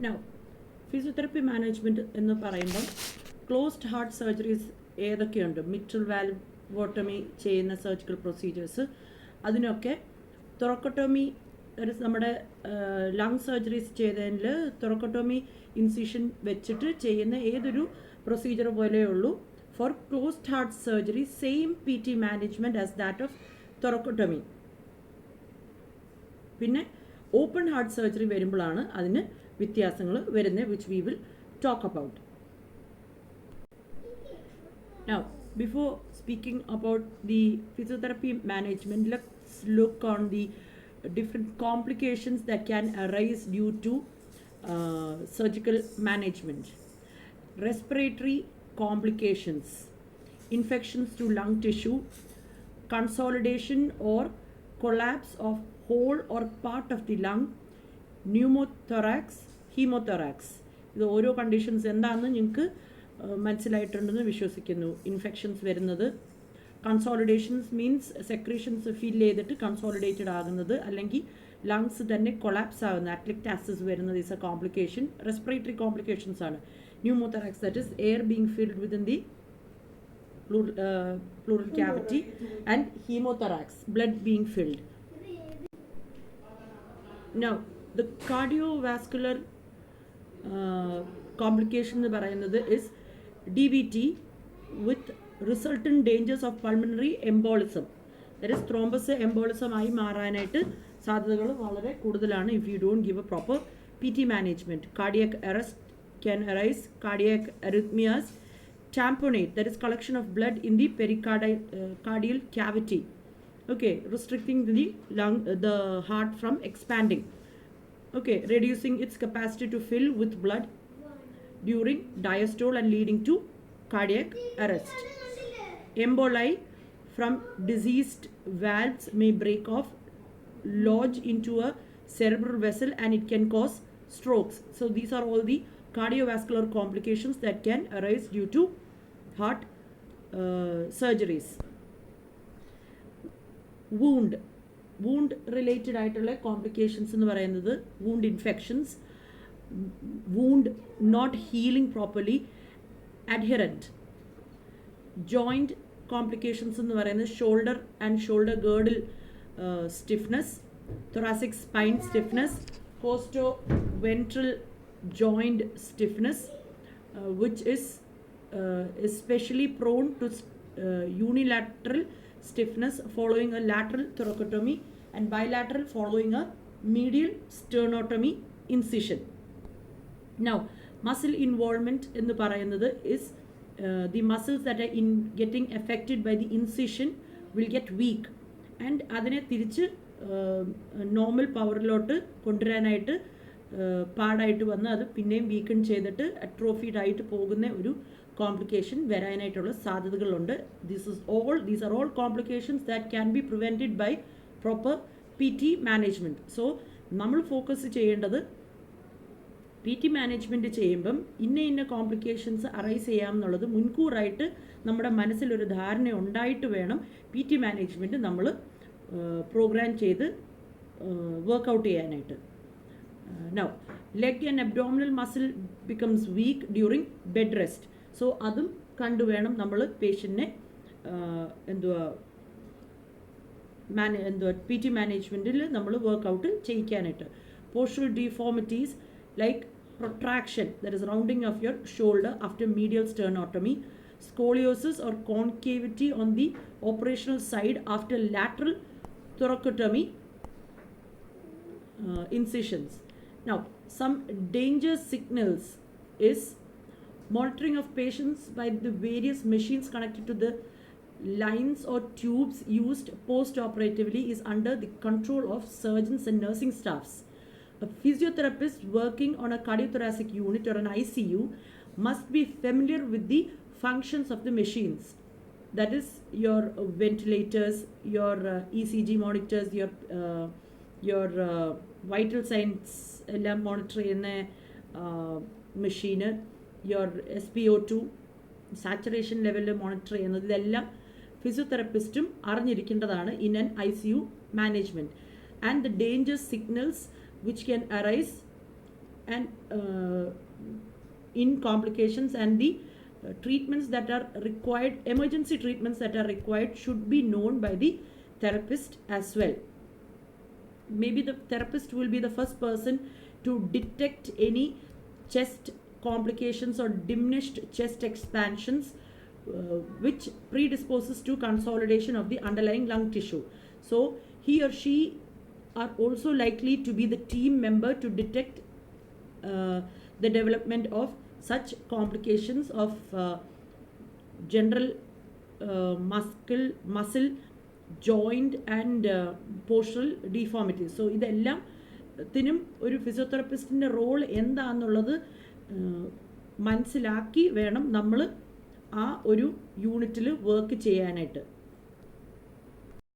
Now, physiotherapy management എന്ന് പറയുമ്പം closed heart surgeries ഏതൊക്കെയുണ്ട്, mitral വാൽവോട്ടമി ചെയ്യുന്ന സർജിക്കൽ പ്രൊസീജിയേഴ്സ്, അതിനൊക്കെ തൊറക്കോട്ടോമി നമ്മുടെ ലങ് സർജറീസ് ചെയ്തതിൽ തൊറക്കോട്ടോമി ഇൻസിഷൻ വെച്ചിട്ട് ചെയ്യുന്ന ഏതൊരു പ്രൊസീജിയർ പോലെയുള്ളൂ. For closed heart surgery same PT management as that of thoracotomy. പിന്നെ ഓപ്പൺ ഹാർട്ട് സർജറി വരുമ്പോഴാണ് അതിന് വ്യത്യാസങ്ങൾ വരുന്നത്, which we will talk about. Now, before speaking about the physiotherapy management, let's look on the different complications that can arise due to surgical management. Respiratory complications, infections to lung tissue, consolidation or collapse of whole or part of the lung, pneumothorax, hemothorax. ഇത് ഓരോ conditions എന്താണെന്ന് നിങ്ങൾക്ക് മനസ്സിലായിട്ടുണ്ടെന്ന് വിശ്വസിക്കുന്നു. Infections വരുന്നത്, കൺസോളിഡേഷൻസ് means secretions ഫിൽ ചെയ്തിട്ട് consolidated ആകുന്നത്, അല്ലെങ്കിൽ lungs തന്നെ കൊളാപ്സ് ആകുന്നത്, അറ്റ്ലിക്ടാസിസ് വരുന്നത് is A complication. Respiratory complications ആണ് pneumothorax, that is air being filled within the pleural cavity, and hemothorax, blood being filled. Now, the cardiovascular complication എന്ന് പറയുന്നത് is DVT with resultant dangers of pulmonary embolism, that is thrombus embolism ആയി മാറാനായിട്ട് സാധ്യതകൾ വളരെ കൂടുതലാണ് if you don't give a proper PT management. Cardiac arrest can arise, cardiac arrhythmias, tamponade, that is collection of blood in the pericardial cavity, okay, restricting the heart from expanding, okay, reducing its capacity to fill with blood during diastole and leading to cardiac arrest. Emboli from diseased valves may break off, lodge into a cerebral vessel, and it can cause strokes. So these are all the cardiovascular complications that can arise due to heart surgeries. wound related ആയിട്ടുള്ള complications എന്ന് പറയുന്നത് wound infections, wound not healing properly, adherent. Joint complications എന്ന് പറയുന്നത് shoulder and shoulder girdle stiffness, thoracic spine stiffness, costo-ventral joint stiffness, which is especially prone to unilateral stiffness following a lateral thoracotomy and bilateral following a medial sternotomy incision. Now, muscle involvement എന്ന് പറയുന്നത് is the muscles that are getting affected by the incision will get weak, and അതിനെ തിരിച്ച് normal പവറിലോട്ട് കൊണ്ടുവരാനായിട്ട് പാടായിട്ട് വന്ന് അത് പിന്നെയും വീക്കൺ ചെയ്തിട്ട് അട്രോഫീഡ് ആയിട്ട് പോകുന്ന ഒരു കോംപ്ലിക്കേഷൻ വരാനായിട്ടുള്ള സാധ്യതകളുണ്ട്. These are all complications that can be prevented by proper PT management. So നമ്മൾ ഫോക്കസ് ചെയ്യേണ്ടത് PT മാനേജ്മെൻറ്റ് ചെയ്യുമ്പം ഇന്ന കോംപ്ലിക്കേഷൻസ് അറൈസ് ചെയ്യാമെന്നുള്ളത് മുൻകൂറായിട്ട് നമ്മുടെ മനസ്സിലൊരു ധാരണ ഉണ്ടായിട്ട് വേണം PT മാനേജ്മെൻറ്റ് നമ്മൾ പ്രോഗ്രാം ചെയ്ത് വർക്കൗട്ട് ചെയ്യാനായിട്ട്. Now, leg and abdominal muscle becomes weak during bed rest. So അതും കണ്ടുവേണം നമ്മൾ പേഷ്യൻറ്റിനെ PT മാനേജ്മെൻറ്റിൽ നമ്മൾ workout ചെയ്യിക്കാനായിട്ട്. Postural deformities like protraction, that is rounding of your shoulder after medial sternotomy, scoliosis or concavity on the operational side after lateral thoracotomy incisions. Now, some danger signals is monitoring of patients by the various machines connected to the lines or tubes used post-operatively is under the control of surgeons and nursing staffs. A physiotherapist working on a cardiothoracic unit or an ICU must be familiar with the functions of the machines. That is your ventilators, your ECG monitors, your vital signs എല്ലാം monitor ചെയ്യുന്ന മെഷീന്, your SpO2 saturation ലെവലിൽ monitor ചെയ്യുന്നത്, ഇതെല്ലാം ഫിസിയോതെറപ്പിസ്റ്റും അറിഞ്ഞിരിക്കേണ്ടതാണ് in an ICU management. And the danger signals which can arise and in complications, and the treatments that are required, emergency treatments that are required, should be known by the therapist as well. Maybe the therapist will be the first person to detect any chest complications or diminished chest expansions, which predisposes to consolidation of the underlying lung tissue. So he or she are also likely to be the team member to detect the development of such complications of general muscle, joint and postural deformities. So ഇതെല്ലാം ത്തിനും ഒരു ഫിസിയോതെറാപ്പിസ്റ്റിൻ്റെ role എന്താണെന്നുള്ളത് മനസ്സിലാക്കി വേണം നമ്മൾ ആ ഒരു യൂണിറ്റിൽ വർക്ക് ചെയ്യാനായിട്ട്.